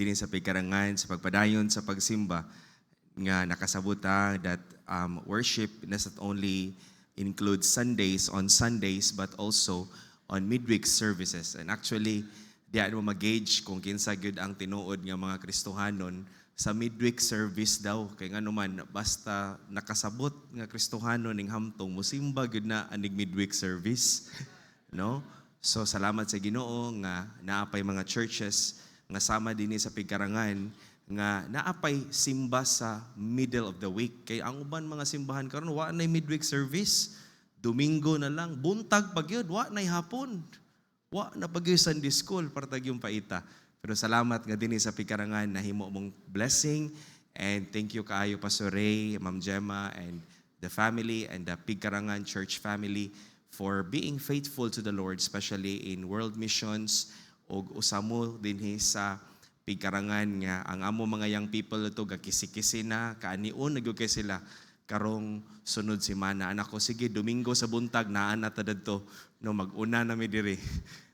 dinhi sa pigkarangan sa pagpadayon sa pagsimba nga nakasabuta that worship does not only include Sundays on Sundays but also on midweek services. And actually, diyan mo mag-gauge kung kinsa gyud ang tinuod nga mga Kristohanon sa midweek service daw. Kay nga naman, basta nakasabot nga Kristohanon ning hamtong, musimba gyud na aning midweek service. No? So salamat sa Ginoo nga naapay mga churches nga sama dinhi sa pigkarangan nga naapay simba sa middle of the week. Kay ang uban mga simbahan karon wa nay midweek service. Domingo na lang, buntag pag yun, wa nay hapon. Wa na pag yun Sunday school para tag yung paita. Pero salamat nga dinhi sa pigkarangan na himo mong blessing, and thank you kaayo Pastor Ray, Ma'am Gemma, and the family and the Pigkarangan Church family for being faithful to the Lord, especially in world missions ug usamo dinhi sa pigkarangan nga ang amo mga young people ito gakisi-kisi na kaanion nagyud kay sila karong sunod semana. Anak ko, sige Domingo sa buntag naan na ta dadto no mag-una na mi diri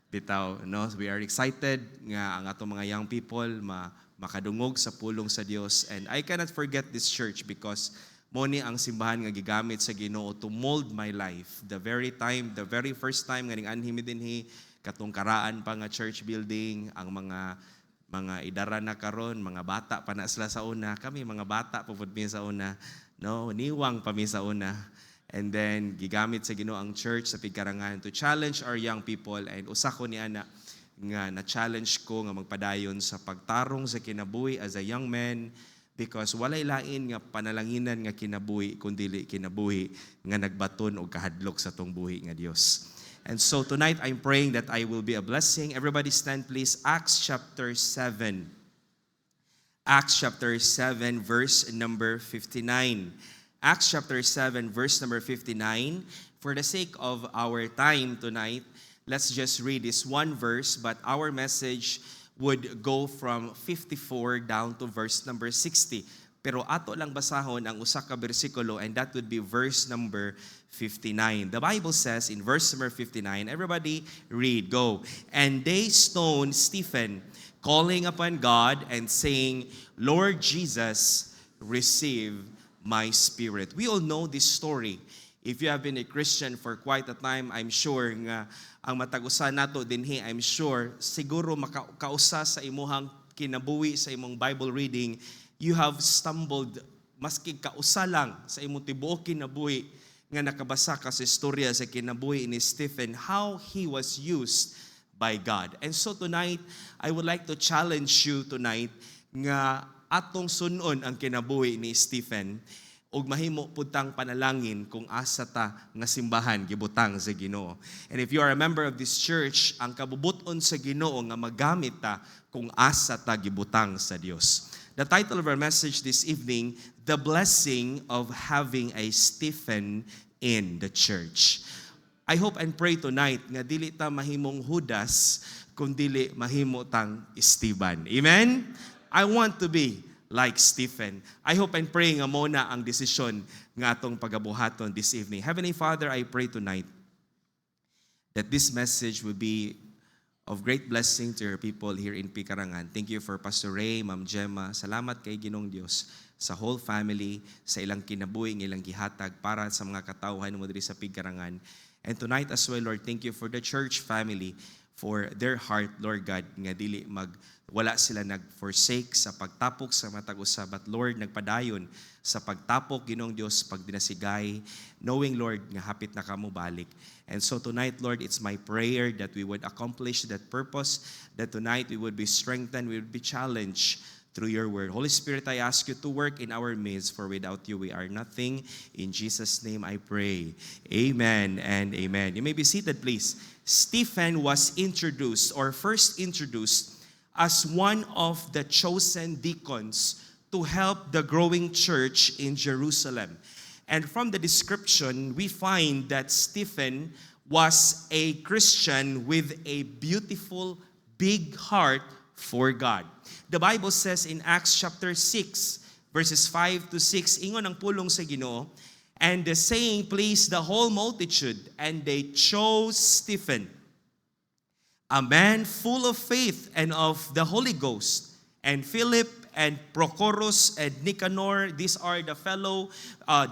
bitaw no. We are excited nga ang atong mga young people makadungog sa pulong sa Dios, and I cannot forget this church because mo ni ang simbahan nga gigamit sa Ginoo to mold my life. The very first time nga ning anhi mi dinhi katong karaan pa nga church building, ang mga idara na karon, mga bata pa na sila sa una. Kami mga bata pa pud mi sa una, no, niwang pa mi sa una. And then gigamit sa Ginoo ang church sa pigkarangan to challenge our young people, and usa ko ni ana nga na-challenge ko nga magpadayon sa pagtarong sa kinabuhi as a young man, because walay lain nga panalanginan nga kinabuhi kundi kinabuhi nga nagbaton og kahadlok sa tong buhi nga Dios. And so tonight, I'm praying that I will be a blessing. Everybody stand, please. Acts chapter 7. Acts chapter 7, verse number 59. Acts chapter 7, verse number 59. For the sake of our time tonight, let's just read this one verse, but our message would go from 54 down to verse number 60. Pero ato lang basahon ang usa ka bersikulo, and that would be verse number 59. The Bible says in verse number 59, everybody read, go. And they stoned Stephen, calling upon God and saying, Lord Jesus, receive my spirit. We all know this story. If you have been a Christian for quite a time, I'm sure nga ang matag-usa nato dinhi, I'm sure siguro makausa sa imuhang kinabuhi sa imong Bible reading, you have stumbled maski kausa lang sa imong tibuok kinabuhi nga nakabasa ka sa istorya sa kinabuhi ni Stephen, how he was used by God. And so tonight, I would like to challenge you tonight nga atong sunon ang kinabuhi ni Stephen ug mahimo putang panalangin kung asa ta nga simbahan gibutang sa Ginoo. And if you are a member of this church, ang kabubuton sa Ginoo nga magamit ta kung asa ta gibutang sa Dios. The title of our message this evening, The Blessing of Having a Stephen in the Church. I hope and pray tonight nga dili ta mahimong Judas, kundi mahimo tang Esteban. Amen? I want to be like Stephen. I hope and pray nga muna ang desisyon nga atong pagabuhaton this evening. Heavenly Father, I pray tonight that this message will be of great blessing to your people here in Pigkarangan. Thank you for Pastor Ray, Ma'am Gemma. Salamat kay Ginoong Dios sa whole family, sa ilang kinabuhi, ilang gihatag para sa mga katawhan mo diri sa Pigkarangan. And tonight as well, Lord, thank you for the church family, for their heart, Lord God, nga dili wala sila nag-forsake sa pagtapok sa matag-usa, but Lord, nagpadayon sa pagtapok, Ginoong Dios, pagdinasigay, knowing, Lord, nga hapit na kamo balik. And so tonight, Lord, it's my prayer that we would accomplish that purpose, that tonight we would be strengthened, we would be challenged through your word. Holy Spirit, I ask you to work in our midst, for without you we are nothing. In Jesus' name I pray. Amen and amen. You may be seated, please. Stephen was introduced, or first introduced, as one of the chosen deacons to help the growing church in Jerusalem. And from the description, we find that Stephen was a Christian with a beautiful, big heart for God. The Bible says in Acts chapter 6, verses 5 to 6, ingon ang pulong sa Ginoo, and the saying pleased the whole multitude, and they chose Stephen, a man full of faith and of the Holy Ghost, and Philip and Prochorus and Nicanor. These are the fellow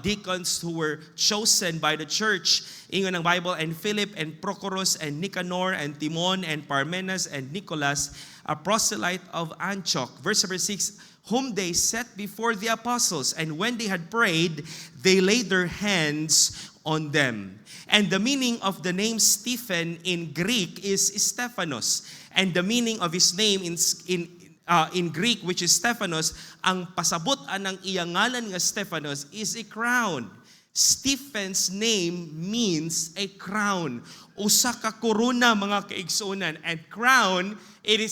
deacons who were chosen by the church. Ingon ng Bible, and Philip and Prochorus and Nicanor and Timon and Parmenas and Nicholas, a proselyte of Antioch. Verse number 6, whom they set before the apostles, and when they had prayed, they laid their hands on them. And the meaning of the name Stephen in Greek is Stephanos. And the meaning of his name in Greek, which is Stephanos, ang pasabot-an ng iyang ngalan nga Stephanos is a crown. Stephen's name means a crown. Usa ka korona, mga kaigsunan. And crown, it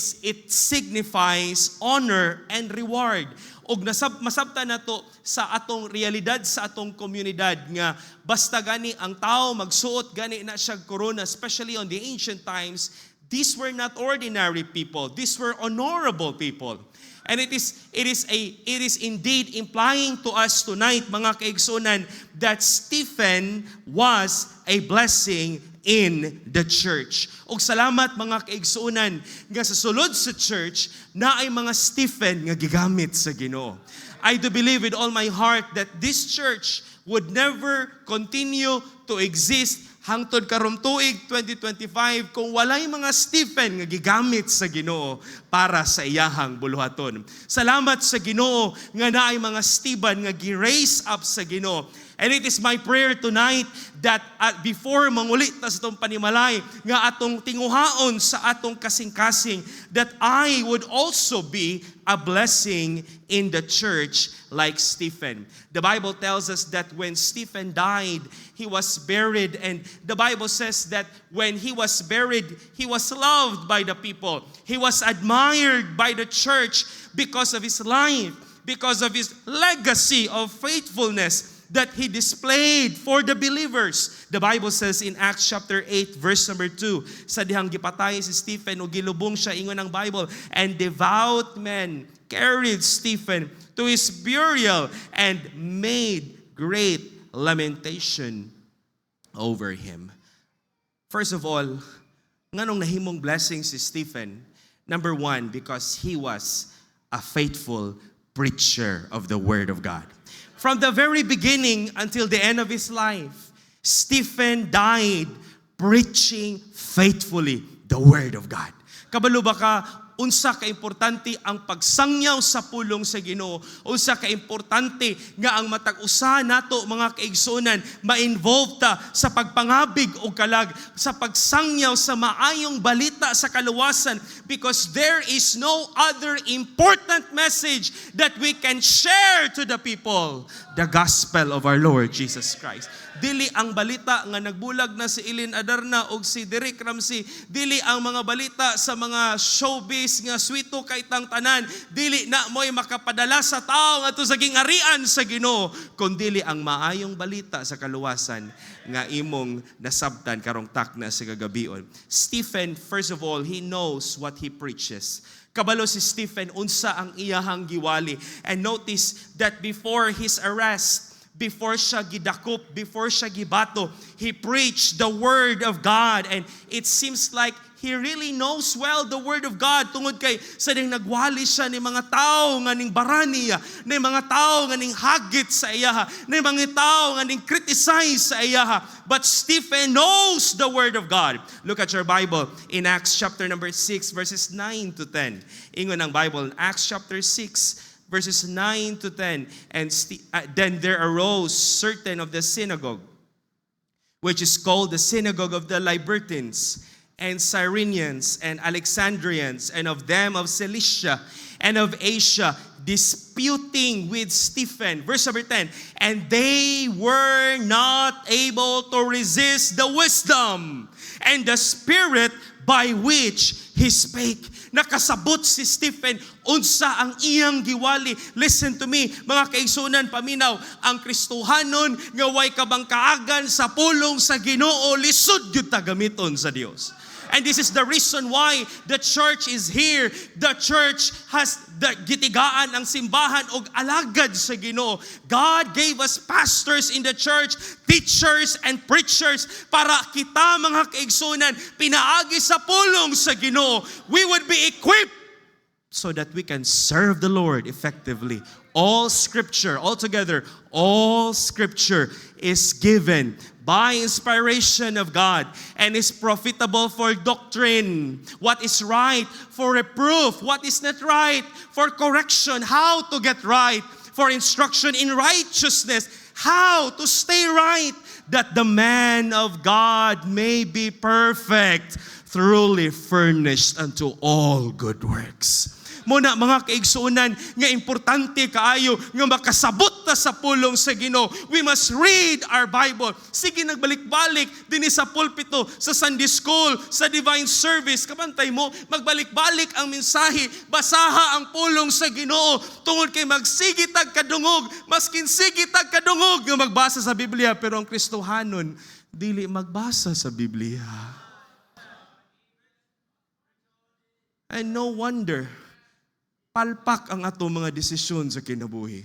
signifies honor and reward. Og masabta na to sa atong realidad sa atong komunidad nga basta gani ang tao magsuot gani na siya korona, especially on the ancient times. These were not ordinary people. These were honorable people. And it is indeed implying to us tonight, mga kaigsunan, that Stephen was a blessing in the church. Og salamat mga kaigsunan nga sa sulod sa church na ay mga Stephen nga gigamit sa Ginoo. I do believe with all my heart that this church would never continue to exist hangtod karong tuig 2025 kung walay mga Stephen nga gigamit sa Ginoo para sa iyahang buluhaton. Salamat sa Ginoo nga naay mga Stephen nga gi-raise up sa Ginoo. And it is my prayer tonight that before mangulit ta sa itong panimalay nga atong tinguhaon sa atong kasing-kasing, that I would also be a blessing in the church like Stephen. The Bible tells us that when Stephen died, he was buried, and the Bible says that when he was buried, he was loved by the people. He was admired by the church because of his life, because of his legacy of faithfulness that he displayed for the believers. The Bible says in Acts chapter 8 verse number 2, sa dihang gipatay si Stephen o gilubong siya, ingon ng Bible, and devout men carried Stephen to his burial and made great lamentation over him. First of all, nganong nahimong blessing si Stephen? Number one, because he was a faithful preacher of the Word of God. From the very beginning until the end of his life, Stephen died preaching faithfully the Word of God. Kabalo ba ka, unsa ka importante ang pagsangyaw sa pulong sa Ginoo? Unsa ka importante nga ang matag usa nato mga kaigsunan ma-involve ta sa pagpangabig o kalag, sa pagsangyaw sa maayong balita sa kaluwasan, because there is no other important message that we can share to the people, the gospel of our Lord Jesus Christ. Dili ang balita nga nagbulag na si Ilin Adarna o si Derek Ramsey, dili ang mga balita sa mga showbiz nga swito kay tang tanan, dili na mo'y makapadala sa tao nga to sa gingarian sa Ginoo, kundi ang maayong balita sa kaluwasan nga imong nasabtan karong takna sa kagabion. Stephen, first of all, he knows what he preaches. Kabalo si Stephen unsa ang iyahang giwali. And notice that before his arrest, before siya gidakop, before siya gibato, he preached the Word of God. And it seems like he really knows well the Word of God. Tungod kay sa ding nagwali siya ni mga tao nga ning baraniya, ni mga tao nga ning hagit sa iyaha, ni mga tao nga ning criticize sa iyaha. But Stephen knows the Word of God. Look at your Bible in Acts chapter number 6 verses 9 to 10. Ingon ang Bible in Acts chapter 6 verses 9 to 10, and then there arose certain of the synagogue, which is called the synagogue of the Libertines, and Cyrenians, and Alexandrians, and of them of Cilicia, and of Asia, disputing with Stephen. Verse number 10, and they were not able to resist the wisdom and the spirit by which he spake. Nakasabot si Stephen unsa ang iyang giwali. Listen to me, mga kaigsunan, paminaw, ang Kristohanon nga way kabangkaagan sa pulong sa Ginoo, lisod gyud ta gamiton sa Dios. And this is the reason why the church is here. The church has gitigaan ang simbahan og alagad sa Ginoo. God gave us pastors in the church, teachers and preachers para kita mga kaigsunan pinaagi sa pulong sa Ginoo. We would be equipped so that we can serve the Lord effectively. All Scripture, altogether, all Scripture is given by inspiration of God and is profitable for doctrine. What is right? For reproof. What is not right? For correction. How to get right? For instruction in righteousness. How to stay right? That the man of God may be perfect, thoroughly furnished unto all good works. Muna mga kaigsuunan nga importante kaayo nga makasabot ta sa pulong sa Ginoo. We must read our Bible. Sige nagbalik-balik dinhi sa pulpito, sa Sunday school, sa divine service. Kabantay mo, magbalik-balik ang mensahe. Basaha ang pulong sa Ginoo tungod kay magsigitag kadungog, maskin sigitag kadungog nga magbasa sa Biblia, pero ang Kristohanon dili magbasa sa Biblia. And no wonder palpak ang atong mga desisyon sa kinabuhi.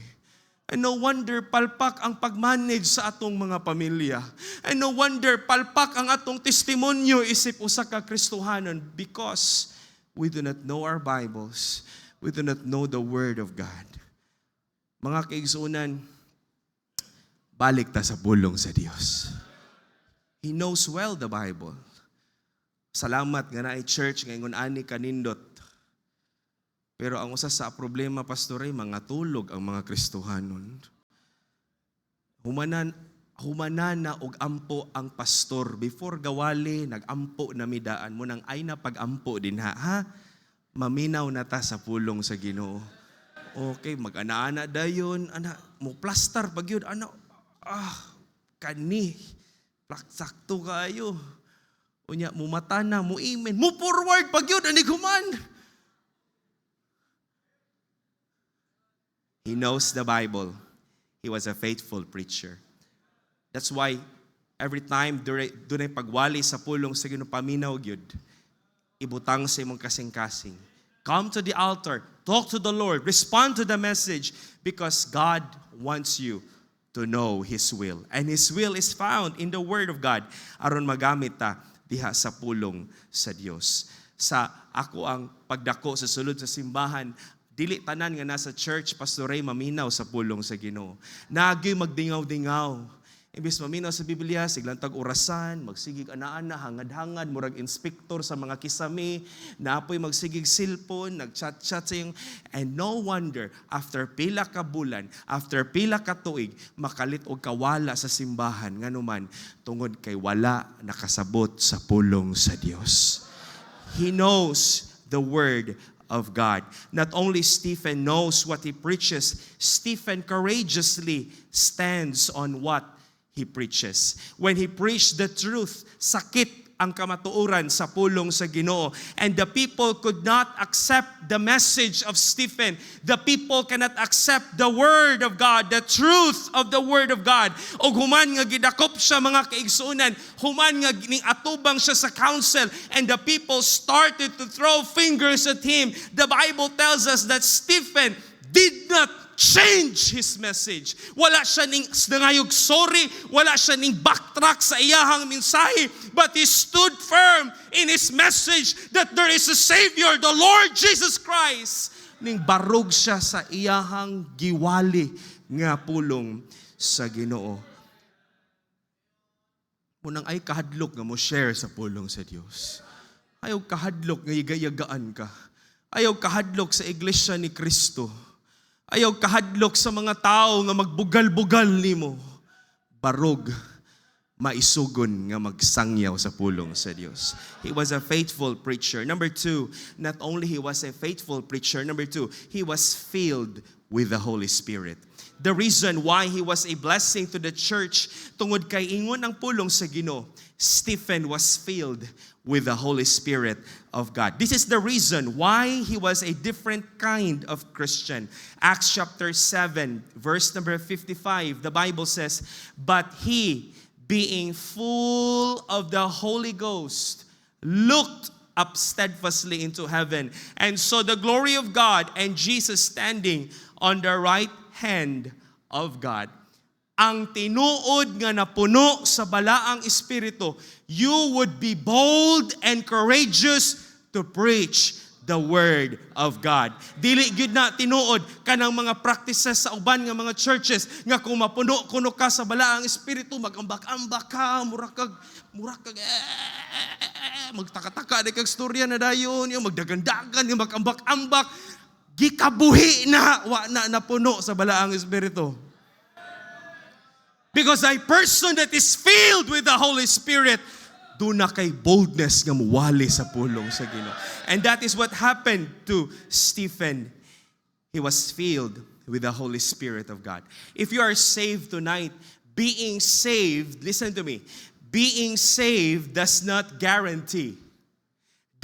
And no wonder palpak ang pagmanage sa atong mga pamilya. And no wonder palpak ang atong testimonyo isip usa ka Kristohanon because we do not know our Bibles. We do not know the Word of God. Mga kaigsuunan, balik ta sa pulong sa Dios. He knows well the Bible. Salamat nga naay church ngayon ani kanindot. Pero ang usa sa problema, pastor, ay mga tulog ang mga Kristohanon. Humanana og ampo ang pastor. Before gawali, nag-ampo na midaan mo nang ay na pag-ampo din ha? Maminaw na ta sa pulong sa Ginoo. Okay, mag-ana-ana dayon, ana, mo plaster pag yun, ana, kani, sakto kayo. Unya, mo mata na, mo imen, mo forward pag yun, ani guman. He knows the Bible. He was a faithful preacher. That's why every time dunay pagwali sa pulong sa Ginoo paminaw gyud, ibutang sa imong kasing-kasing. Come to the altar, talk to the Lord, respond to the message because God wants you to know His will. And His will is found in the Word of God aron magamit ta diha sa pulong sa Dios. Sa ako ang pagdako sa sulod sa simbahan, dili tanan nga nasa church, Pastor Ray, maminaw sa pulong sa Ginoo. Nagi magdingaw-dingaw. Imbis maminaw sa Biblia, siglantag orasan, magsigig ana-ana, hangad-hangad, murag inspektor sa mga kisame, naapoy magsigig cellphone, nag-chat-chat sa yung, and no wonder, after pila ka bulan, after pila ka tuig, makalit og kawala sa simbahan, nganuman, tungod kay wala nakasabot sa pulong sa Dios. He knows the Word of God. Not only Stephen knows what he preaches, Stephen courageously stands on what he preaches. When he preached the truth, sakit ang kamatuoran sa pulong sa Ginoo. And the people could not accept the message of Stephen. The people cannot accept the Word of God, the truth of the Word of God. O human nga gidakop siya mga kaigsuunan, human nga atubang siya sa council, and the people started to throw fingers at him. The Bible tells us that Stephen did not change his message. Wala siya ning nangayog sorry, wala siya ning backtrack sa iyahang mensahe, but he stood firm in his message that there is a Savior, the Lord Jesus Christ. Ning barog siya sa iyahang giwali nga pulong sa Ginoo. Munang ay kahadlok nga mo share sa pulong sa Dios. Ayaw kahadlok nga igayagaan ka. Ayaw kahadlok sa iglesia ni Kristo. Ayaw kahadlok sa mga tao nga magbugal-bugal nimo. Barog, maisugon nga magsangyaw sa pulong sa Dios. He was a faithful preacher. Number 2, not only he was a faithful preacher, number 2, he was filled with the Holy Spirit. The reason why he was a blessing to the church, tungod kay ingon ang pulong sa Ginoo, Stephen was filled with the Holy Spirit of God. This is the reason why he was a different kind of Christian. Acts chapter 7, verse number 55, the Bible says, "But he, being full of the Holy Ghost, looked up steadfastly into heaven, and saw the glory of God and Jesus standing on the right hand of God." Ang tinuod nga napuno sa balaang espiritu, you would be bold and courageous to preach the Word of God. Dili gyud na tinuod kanang mga practices sa uban nga mga churches nga kung mapuno kuno ka sa balaang espiritu, magambak-ambak ka, murakag magtaka-taka di kag storya na dayon, yung magdagandagan, yung magambak-ambak, gikabuhi na, wa na napuno sa balaang espiritu. Because a person that is filled with the Holy Spirit, doon na kay boldness nga muwali sa pulong sa Ginoo. And that is what happened to Stephen. He was filled with the Holy Spirit of God. If you are saved tonight, being saved, listen to me, being saved does not guarantee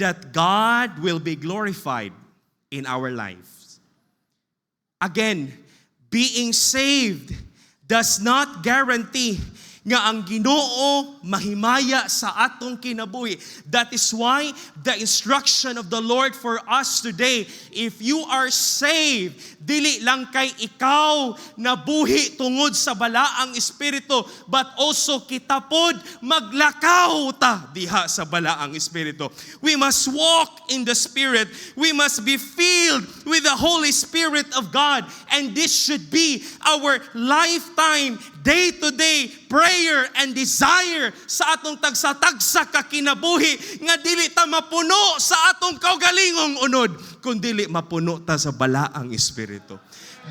that God will be glorified in our lives. Again, being saved does not guarantee nga ang Ginoo mahimaya sa atong kinabuhi. That is why the instruction of the Lord for us today, if you are saved, dili lang kay ikaw nabuhi tungod sa balaang espiritu, but also kita pod maglakaw ta diha sa balaang espiritu. We must walk in the Spirit. We must be filled with the Holy Spirit of God. And this should be our lifetime, day-to-day prayer and desire sa atong tagsa-tagsa ka kinabuhi nga dili ta mapuno sa atong kaugalingong unod kun dili mapuno ta sa balaang espiritu.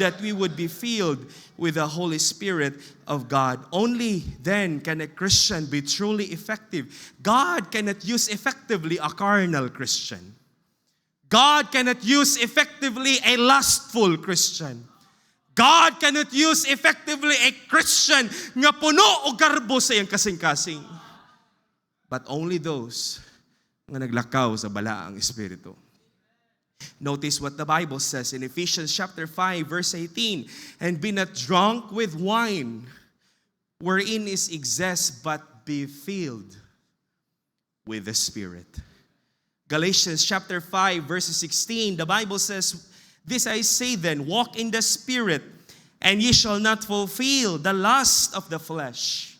That we would be filled with the Holy Spirit of God. Only then can a Christian be truly effective. God cannot use effectively a carnal Christian. God cannot use effectively a lustful Christian. God cannot use effectively a Christian nga puno o garbo sa iyang kasing-kasing. But only those nga naglakaw sa balaang espiritu. Notice what the Bible says in Ephesians chapter 5 verse 18. And be not drunk with wine, wherein is excess, but be filled with the Spirit. Galatians chapter 5 verse 16, the Bible says, this I say then, walk in the Spirit, and ye shall not fulfill the lust of the flesh.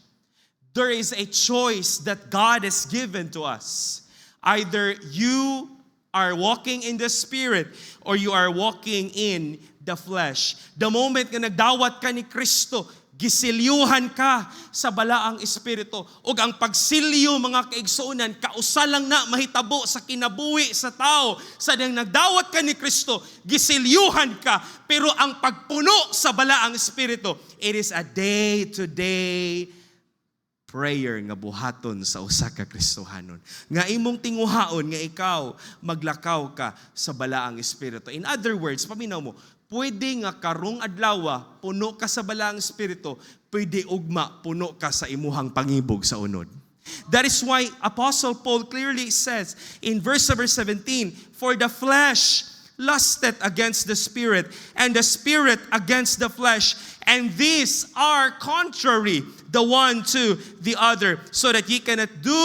There is a choice that God has given to us. Either you are walking in the Spirit or you are walking in the flesh. The moment na nagdawat ka ni Kristo, gisilyuhan ka sa balaang espiritu. Ug ang pagsilyo, mga kaigsuonan, kausa lang na mahitabo sa kinabuhi sa tao. Sa nang nagdawat ka ni Kristo, gisilyuhan ka. Pero ang pagpuno sa balaang espiritu, it is a day-to-day prayer nga buhaton sa usa ka Kristohanon. Nga imong tinguhaon nga ikaw maglakaw ka sa balaang espiritu. In other words, paminaw mo, pwede nga karong adlaw puno ka sa balaang espiritu, pwede ugma puno ka sa imuhang pangibog sa unod. That is why Apostle Paul clearly says in verse number 17, for the flesh lusted against the Spirit, and the Spirit against the flesh, and these are contrary the one to the other, so that ye cannot do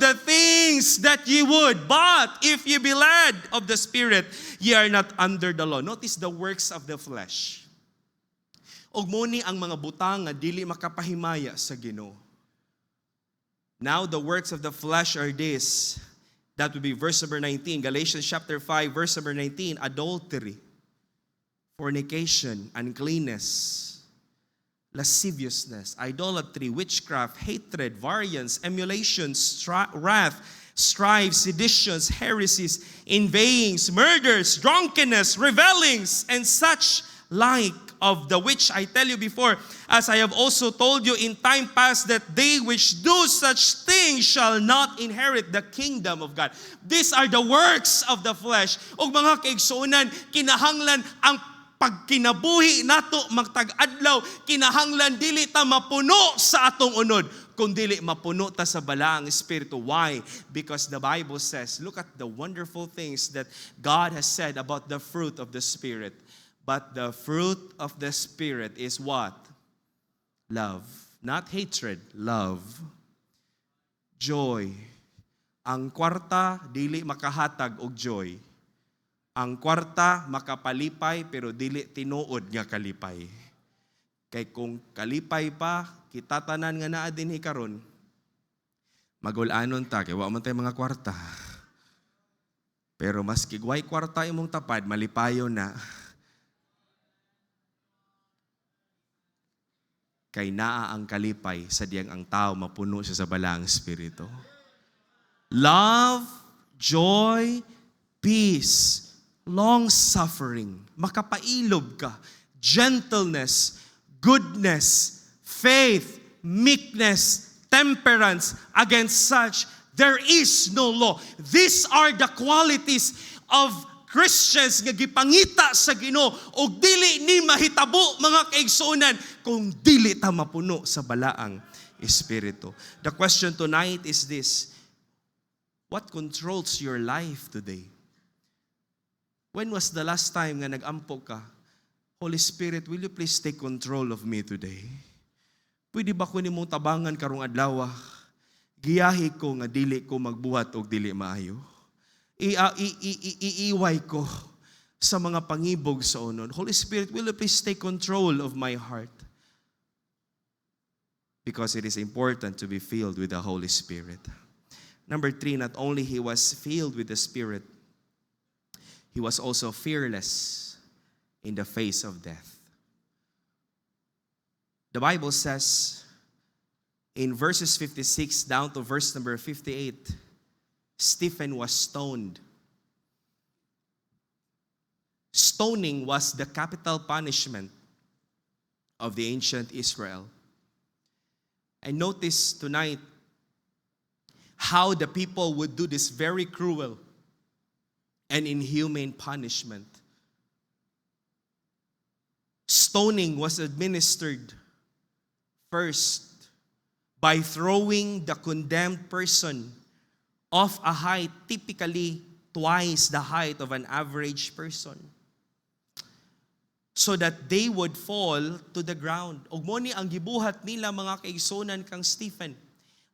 the things that ye would. But if ye be led of the Spirit, ye are not under the law. Notice the works of the flesh. Og muni ang mga butang nga dili makapahimaya sa Ginoo. Now the works of the flesh are this. That would be verse number 19. Galatians chapter 5, verse number 19. Adultery, fornication, uncleanness, lasciviousness, idolatry, witchcraft, hatred, variance, emulations, wrath, strife, seditions, heresies, inveighings, murders, drunkenness, revellings, and such like, of the which I tell you before, as I have also told you in time past, that they which do such things shall not inherit the kingdom of God. These are the works of the flesh. O mga kaigsuonan, kinahanglan ang pagkinabuhi nato magtag-adlaw, kinahanglan dili ta mapuno sa atong unod, kung dili mapuno ta sa balaang espiritu. Why? Because the Bible says, look at the wonderful things that God has said about the fruit of the Spirit. But the fruit of the Spirit is what? Love. Not hatred, love. Joy. Ang kwarta, dili makahatag og joy. Ang kwarta, makapalipay, pero dili tinuod nga kalipay. Kay kung kalipay pa, kitatanan nga naa din hikaron, magulanon ta, kay wa man tay mga kwarta. Pero mas kigway kwarta imong tapad, malipayo na. Kay naa ang kalipay sa diyang ang tao mapuno siya sa balang espiritu. Love, joy, peace, long-suffering, makapailob ka, gentleness, goodness, faith, meekness, temperance. Against such, there is no law. These are the qualities of Christians nga gipangita sa Ginoo og dili ni mahitabo mga kaigsuonan kung dili ta mapuno sa balaang espiritu. The question tonight is this: what controls your life today? When was the last time nga nag-ampo ka? Holy Spirit, will you please take control of me today? Pwede ba ko nimong tabangan karong adlaw? Giyahi ko nga dili ko magbuhat og dili maayo. Iiway ko sa mga pangibog sa unon. Holy Spirit, will you please take control of my heart? Because it is important to be filled with the Holy Spirit. Number 3, not only he was filled with the Spirit, he was also fearless in the face of death. The Bible says in verses 56 down to verse number 58, Stephen was stoned. Stoning was the capital punishment of the ancient Israel. And notice tonight how the people would do this very cruel and inhumane punishment. Stoning was administered first by throwing the condemned person off a height typically twice the height of an average person, so that they would fall to the ground. Ug mo ni ang gibuhat nila mga kaigsuonan kang Stephen.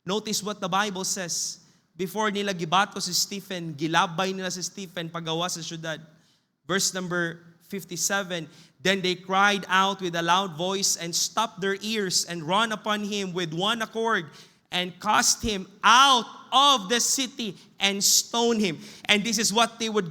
Notice what the Bible says. Before nila gibato si Stephen, gilabay nila si Stephen pagawa sa syudad. Verse number 57, then they cried out with a loud voice and stopped their ears and ran upon him with one accord and cast him out of the city and stone him. And this is what they would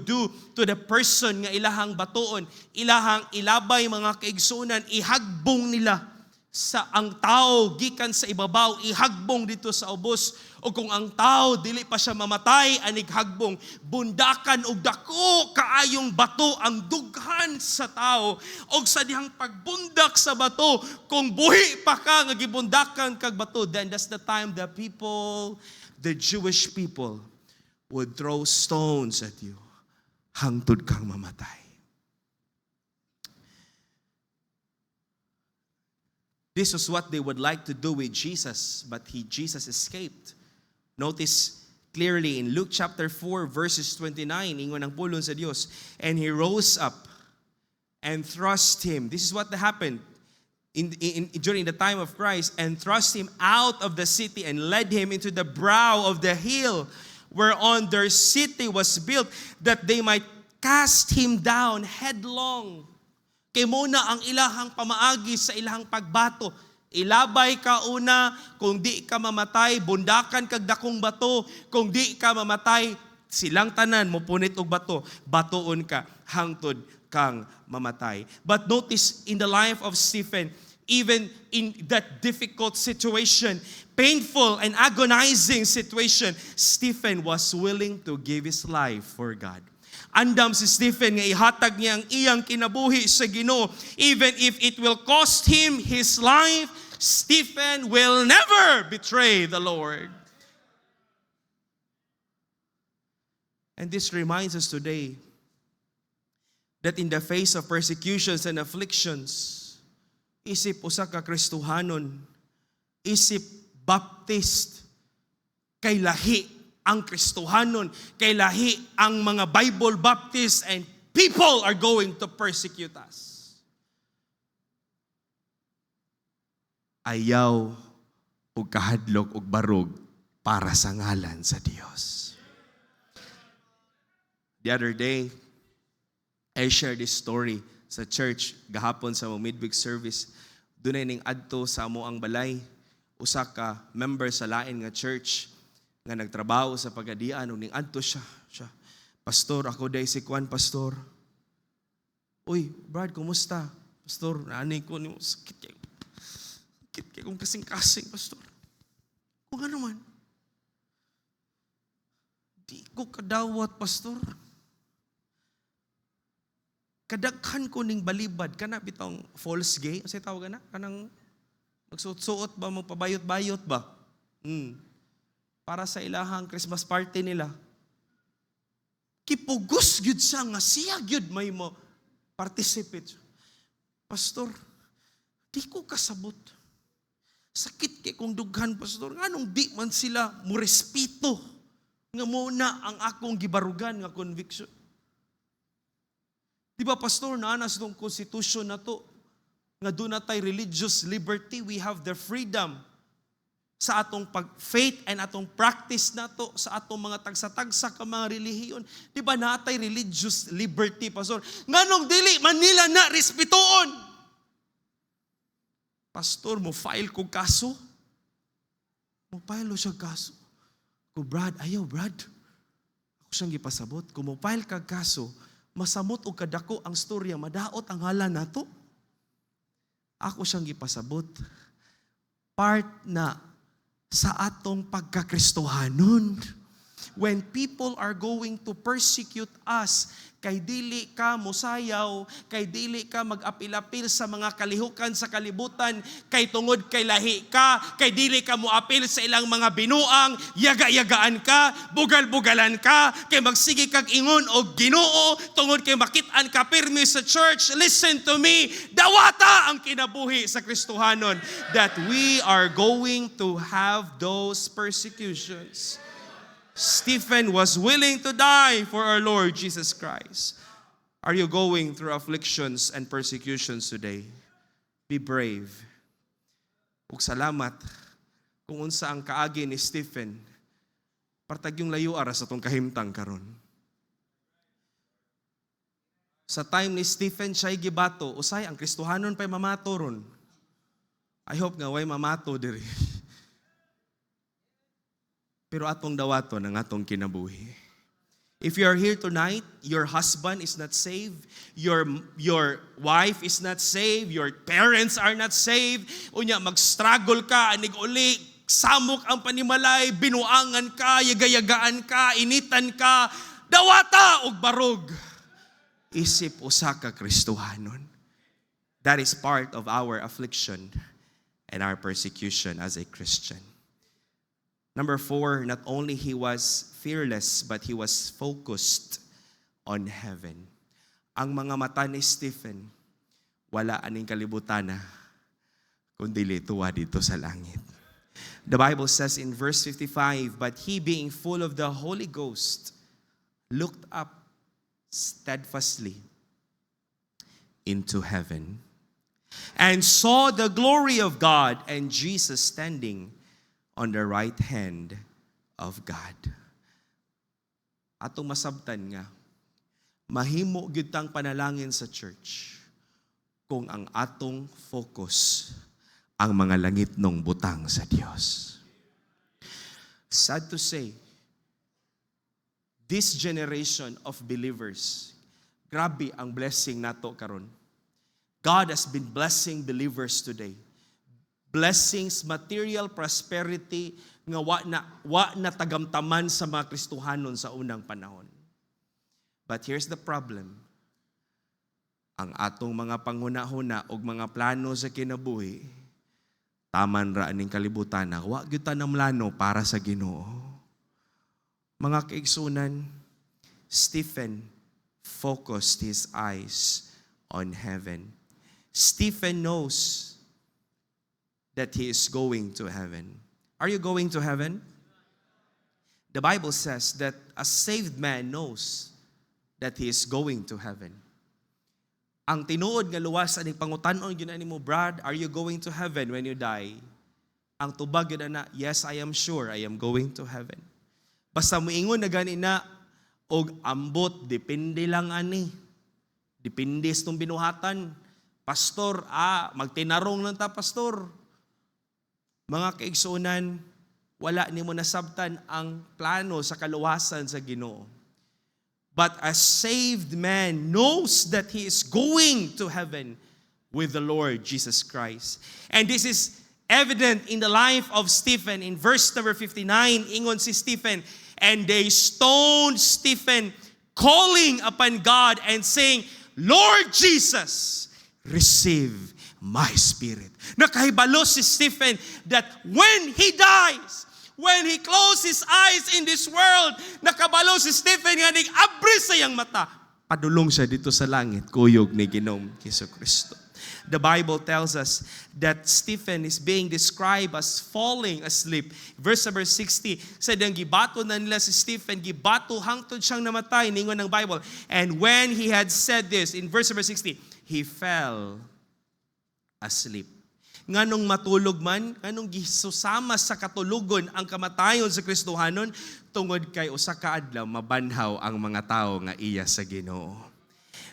do to the person nga ilahang batuon. Ilahang ilabay mga kaigsunan, ihagbong nila sa ang tao gikan sa ibabaw, ihagbong dito sa ubos. O kung ang tao dili pa siya mamatay, anig hagbong bundakan og dako kaayong bato ang dughan sa tao. Og sa dihang pagbundak sa bato, kung buhi pa ka nga gibundakan kag bato, then that's the time the people, the Jewish people, would throw stones at you hangtod kang mamatay. This was what they would like to do with Jesus, but Jesus escaped. Notice clearly in Luke chapter 4 verses 29, ingon ang pulong sa Dios, and he rose up and thrust him. This is what happened during the time of Christ, and thrust him out of the city and led him into the brow of the hill whereon their city was built, that they might cast him down headlong. Kay muna ang ilahang pamaagi sa ilahang pagbato. Ilabay ka una, kung di ka mamatay, bundakan kag dakong bato. Kung di ka mamatay, silang tanan mo punit og bato, batoon ka hangtod kang mamatay. But notice in the life of Stephen, even in that difficult situation, painful and agonizing situation, Stephen was willing to give his life for God. Andam si Stephen nga ihatag niya ang iyang kinabuhi sa Ginoo. Even if it will cost him his life, Stephen will never betray the Lord. And this reminds us today that in the face of persecutions and afflictions, isip usa ka Kristohanon, isip Baptist, kay lahi ang Kristohanon, kay lahi ang mga Bible Baptist, and people are going to persecute us. Ayaw o kahadlok o barog para sa ngalan sa Dios. The other day, I shared this story sa church gahapon sa midweek service. Dunay ning adto sa amo ang balay, usa ka member sa lain nga church nga nagtrabaho sa pagadian ug ning adto siya. Pastor, ako day si Kwan, pastor. Uy, Brad, kumusta? Pastor, naanay ko ni sakit kay kong kasing-kasing, pastor. Kung ano man, di ko kadawat, pastor. Kadaghan ko ning balibad, kana bitong false gay, asay tawag na? Kanang magsuot-suot ba, magpabayot-bayot ba? Para sa ilahang Christmas party nila. Kipugos gyud siya nga siya gyud may mo participate. Pastor, di ko kasabot. Sakit kay kong dughan, pastor. Nganong di man sila mo respeto nga muna ang akong gibarugan nga conviction. Di ba, pastor, naanas tong constitution na to nga doon na tayo religious liberty, we have the freedom sa atong pag-faith and atong practice na to, sa atong mga tagsa-tagsa ka mga relihiyon. Di ba natay religious liberty, pastor? Nganong dili man nila na respetuon? Pastor, mo file ko kaso? Mo file siya kaso. Ko, Brad, ayaw, Brad. Ako siyang gipasabot. Kung mo file ka kaso, masamot o kadako ang storya, madaot ang ngalan nato. Ako siyang gipasabot. Part na sa atong pagkakristohanon. When people are going to persecute us, kay dili ka mosayaw, kay dili ka mag-apil-apil sa mga kalihukan sa kalibutan, kay tungod kay lahi ka, kay dili ka moapil sa ilang mga binuang, yaga-yagaan ka, bugal-bugalan ka, kay magsige kag ingon og Ginoo, tungod kay makitaan ka pirmi sa church. Listen to me, dawata ang kinabuhi sa Kristohanon that we are going to have those persecutions. Stephen was willing to die for our Lord Jesus Christ. Are you going through afflictions and persecutions today? Be brave. Ug salamat kung unsa ang kaagi ni Stephen. Partag yung layo ara sa tong kahimtang karon. Sa time ni Stephen siya'y gibato, usay ang Kristohanon pa'y mamato ron. I hope nga way mamato diri. Pero atong dawaton ang atong kinabuhi. If you are here tonight, your husband is not saved, your wife is not saved, your parents are not saved, unya mag-struggle ka, anig uli, samok ang panimalay, binuangan ka, yagayagaan ka, initan ka, dawata og barog. Isip usa ka Kristohanon. That is part of our affliction and our persecution as a Christian. Number 4, not only he was fearless, but he was focused on heaven. Ang mga mata ni Stephen, wala aning kalibutan na, kundi tuwa dito sa langit. The Bible says in verse 55, but he being full of the Holy Ghost, looked up steadfastly into heaven, and saw the glory of God and Jesus standing on the right hand of God. Atong masabtan nga, mahimo gyud tang panalangin sa church kung ang atong focus ang mga langit nung butang sa Dios. Sad to say, this generation of believers, grabe ang blessing nato karon. God has been blessing believers today. Blessings, material prosperity nga wa na tagamtaman sa mga Kristohanon sa unang panahon. But here's the problem. Ang atong mga panghuna-huna o mga plano sa kinabuhi, taman ra aning kalibutan na wa gyud ta namlano para sa Ginoo. Mga kaigsunan, Stephen focused his eyes on heaven. Stephen knows that he is going to heaven. Are you going to heaven? The Bible says that a saved man knows that he is going to heaven. Ang tinuod nga luwas aning pangutanon gyud mo, Brad, are you going to heaven when you die? Ang tubag gyud na, yes, I am sure I am going to heaven. Basta moingon na gani na og ambot, depende lang ani. Depende sa tong binuhatan. Pastor, magtinarong lang ta, pastor. Mga kaigsunan, wala nimo nasabtan ang plano sa kaluwasan sa Ginoo. But a saved man knows that he is going to heaven with the Lord Jesus Christ. And this is evident in the life of Stephen. In verse number 59, ingon si Stephen, and they stoned Stephen, calling upon God and saying, Lord Jesus, receive my spirit. Nakahibalo si Stephen that when he dies, when he closes his eyes in this world, nakabalo si Stephen nga nag-abri sa iyang mata. Padulong siya dito sa langit, kuyog ni Ginoong Jesucristo. The Bible tells us that Stephen is being described as falling asleep. Verse number 60, said ang gibato na nila si Stephen, gibato hangtod siyang namatay, ningon ng Bible. And when he had said this, in verse number 60, he fell asleep. Nganong matulog man, nganong gisusama sa katulugon ang kamatayon sa Kristohanon, tungod kay usa ka adlaw mabanhaw ang mga tao nga iya sa Ginoo.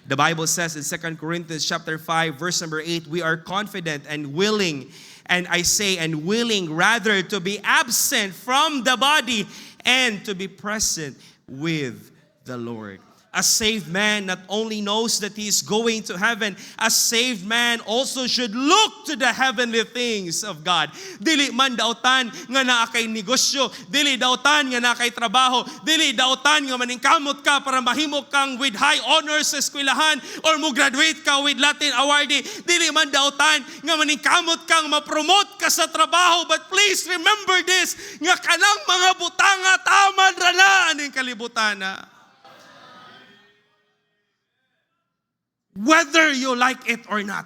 The Bible says in 2 Corinthians chapter 5 verse number 8, we are confident and willing, and I say and willing rather, to be absent from the body and to be present with the Lord. A saved man not only knows that he is going to heaven, a saved man also should look to the heavenly things of God. Dili man dautan nga naa kay negosyo, dili dautan nga naa kay trabaho, dili dautan nga maningkamot ka para mahimo kang with high honors sa eskwelahan or mo graduate ka with Latin awardee. Dili man dautan nga maningkamot kang ma-promote ka sa trabaho, but please remember this, nga kanang mga butanga taman ra na aning kalibutana. Whether you like it or not,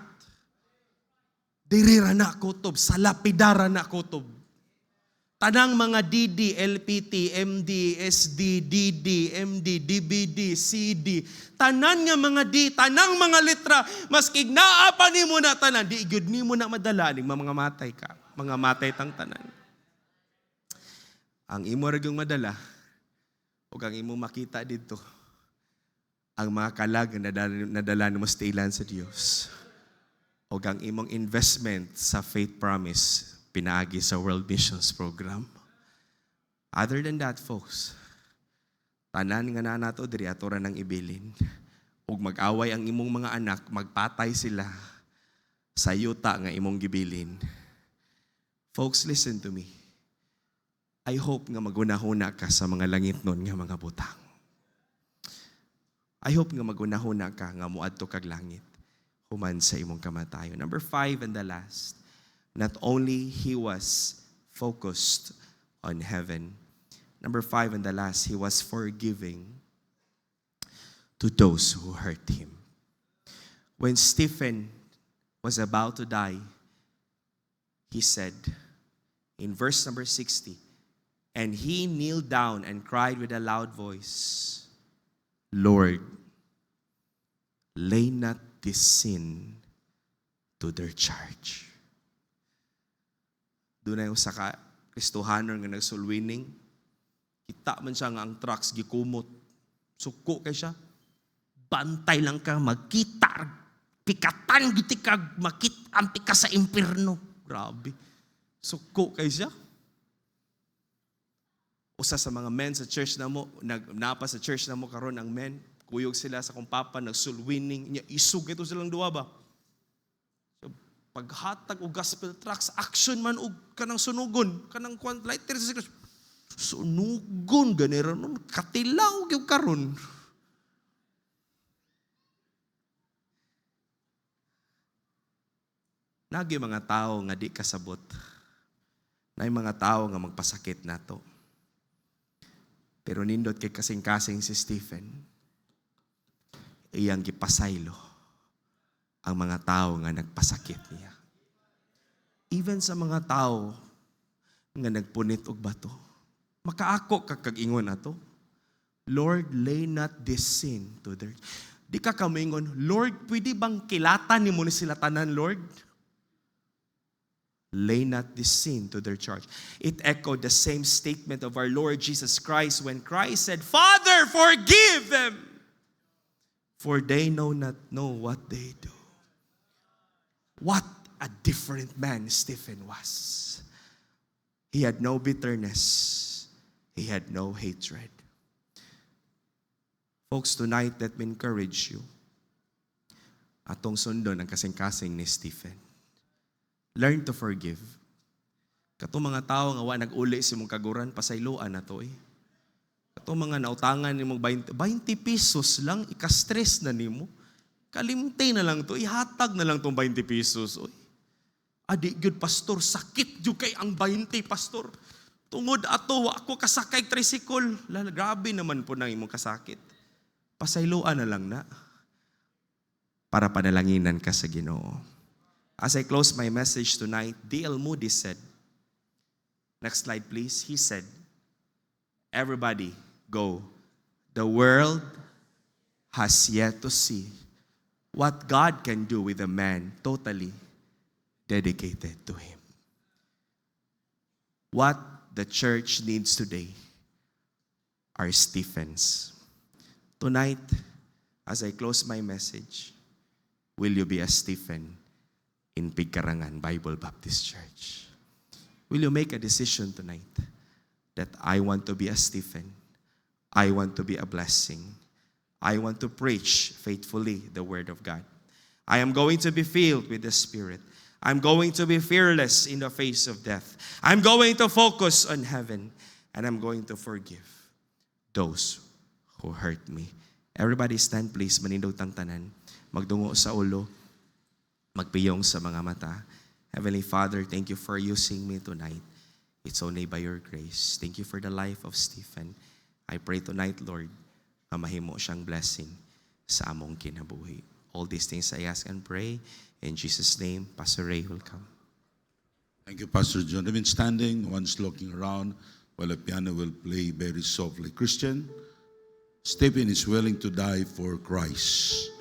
dirira na kutob, sa lapidara na kutob. Tanang mga DD, LPT, MD, SD, DD, MD, DVD, CD, tanan nga mga D, tanang mga litra, maski naapa ni mo na tanan, di igud ni mo na madala, ning mga matay ka, mga matay tang tanan. Ang imo ragyong madala, o ang imo makita dito, ang mga kalag na nadala mo sa ilan sa Diyos. O ang imong investment sa Faith Promise, pinaagi sa World Missions Program. Other than that, folks, tanan nga na nato diri atoran ng ibilin. Ug mag-away ang imong mga anak, magpatay sila sa yuta nga imong gibilin. Folks, listen to me. I hope nga magunahuna ka sa mga langit nun nga mga butang. I hope nga magunahuna ka nga muadto kag langit human sa imong kamatayon. Number 5 and the last, not only he was focused on heaven. Number 5 and the last, he was forgiving to those who hurt him. When Stephen was about to die, he said in verse number 60, and he kneeled down and cried with a loud voice, Lord, lay not this sin to their charge. Doon na yung saka Kristohanon nga nagsulwining. Kita man siya nga ang trucks gikumot. Suko kay siya. Bantay lang ka, magkita. Pikatan, gitikag, makitampi ka sa impyerno. Grabe. Suko kay siya. Usa sa mga men sa church na mo, napa sa church na mo karon ang men, kuyog sila sa kumpapa, nagsulwining, niya isug ito silang duwa ba? So, paghatag og gospel tracts, action man og kanang sunugon, kanang lighter sa sunugon, ganira nun, katilaw gyud karon. Nagi mga tao nga di kasabot. Nay mga tao nga magpasakit nato. Pero nindot kay kasing-kasing si Stephen, iyang gipasaylo ang mga tao nga nagpasakit niya. Even sa mga tao nga nagpunit og bato, makaako kag-ingon ato, Lord, lay not this sin to their... Di ka kamingon, Lord, pwede bang kilatan ni mo ni sila tanan, Lord? Lay not this sin to their charge. It echoed the same statement of our Lord Jesus Christ when Christ said, Father, forgive them, for they know not know what they do. What a different man Stephen was. He had no bitterness. He had no hatred. Folks, tonight, let me encourage you. Atong sundon ang kasing-kasing ni Stephen. Learn to forgive. Katong mga tao nga wa nag-uli si mong kaguran, pasayloan na to eh. Katong mga nautangan ni mong 20 pesos lang, ika-stress na nimo. Kalimtay na lang to, ihatag na lang tong 20 pesos. Oy. Adi gyud pastor, sakit gyud kay ang 20 pastor. Tungod ato, ako kasakay tricycle. Grabe naman po nang imong kasakit. Pasayloan na lang na. Para panalanginan ka sa Ginoo. As I close my message tonight, D.L. Moody said, next slide please, he said, everybody go. The world has yet to see what God can do with a man totally dedicated to Him. What the church needs today are Stephens. Tonight, as I close my message, will you be a Stephen in Pigkarangan Bible Baptist Church? Will you make a decision tonight that I want to be a Stephen? I want to be a blessing. I want to preach faithfully the Word of God. I am going to be filled with the Spirit. I'm going to be fearless in the face of death. I'm going to focus on heaven. And I'm going to forgive those who hurt me. Everybody stand please, manindog tang tanan. Magdungo sa ulo, magpiyong sa mga mata. Heavenly Father, thank you for using me tonight. It's only by your grace. Thank you for the life of Stephen. I pray tonight, Lord, na mahimo siyang blessing sa among kinabuhi. All these things I ask and pray. In Jesus' name, Pastor Ray will come. Thank you, Pastor John. I've been standing, once looking around while the piano will play very softly. Christian, Stephen is willing to die for Christ.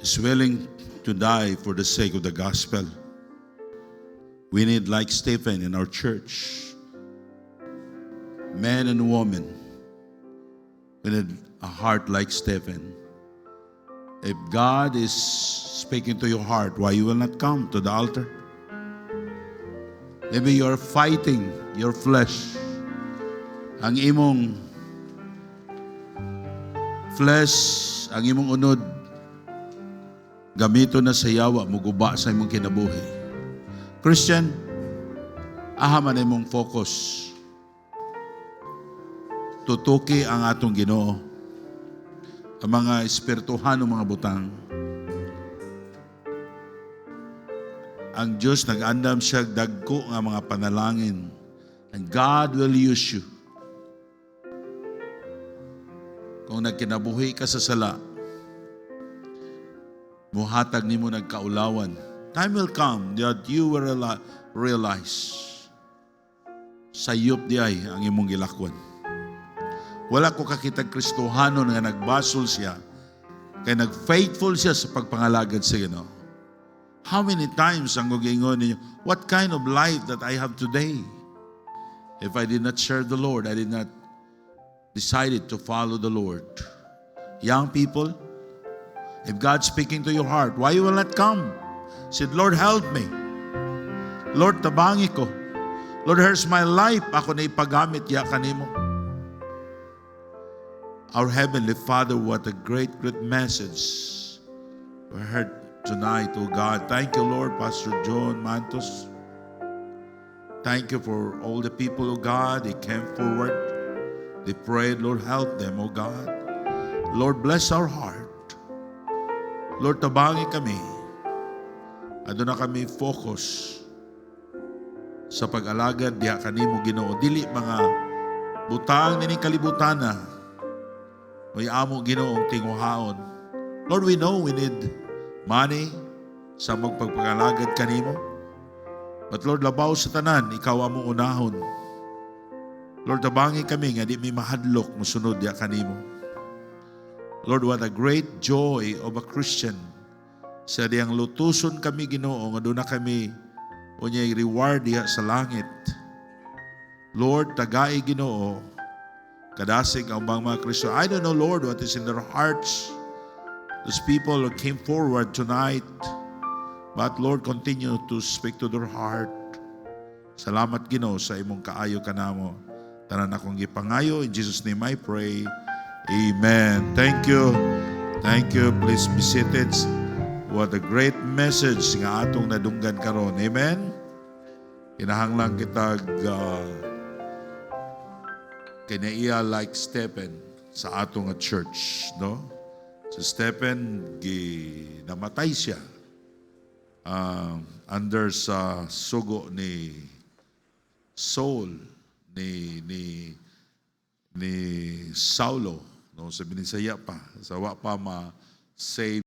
He's willing to die for the sake of the gospel. We need, like Stephen in our church, men and women. We need a heart like Stephen. If God is speaking to your heart, why you will not come to the altar? Maybe you're fighting your flesh. Ang imong flesh, ang imong unod, gamito na sa yawa, muguba sa imong kinabuhi. Christian, ahaman imong focus. Tutuki ang atong Ginoo. Ang mga espirituhan ng mga butang. Ang Diyos nag-andam siya dagko nga mga panalangin. And God will use you. Kung nagkinabuhi ka sa sala, muhatag nimo nagkaulawan. Time will come that you will realize sayop di ay ang imong gilakwan. Wala ko kakitag Kristohano nga nagbasol siya kay nag-faithful siya sa pagpangalagad sa Ginoo. How many times ang gugingon ninyo, what kind of life that I have today? If I did not share the Lord, I did not decided to follow the Lord. Young people, if God's speaking to your heart, why you will not come? Said, Lord, help me. Lord, tabangi ko. Lord, here's my life. Ako na ipagamit ya kanimo. Our Heavenly Father, what a great, great message we heard tonight, oh God. Thank you, Lord, Pastor John Mantos. Thank you for all the people, oh God. They came forward. They prayed, Lord, help them, oh God. Lord, bless our heart. Lord, tabangi kami. Ado na kami focus sa pag-alagad diha kanimo Ginoo. Dili mga butang nining kalibutan na. May amo Ginoong tinguhaon. Lord, we know we need money sa magpagpag-alagad kanimo. But Lord, labaw sa tanan, ikaw among unahon. Lord, tabangi kami nga di may mahadlok musunod diha kanimo. Lord, what a great joy of a Christian. Sa diyang lutuson kami Ginoo, nga doon na kami unyay reward diha sa langit. Lord, tagai Ginoo, kadasig ang mga Kristo. I don't know, Lord, what is in their hearts. Those people who came forward tonight, but Lord, continue to speak to their heart. Salamat Ginoo sa imong kaayo kanamo. Tanan akong gipangayo. In Jesus' name I pray. Amen. Thank you. Thank you. Please be seated. What a great message nga atong nadunggan karon. Amen. Kinahanglan kitag kinaiya like Stephen sa atong nga church, no? Si Stephen namatay siya under sa sugo ni Saul ni Saulo, no, sa Binisaya pa, sa wa pa ma-save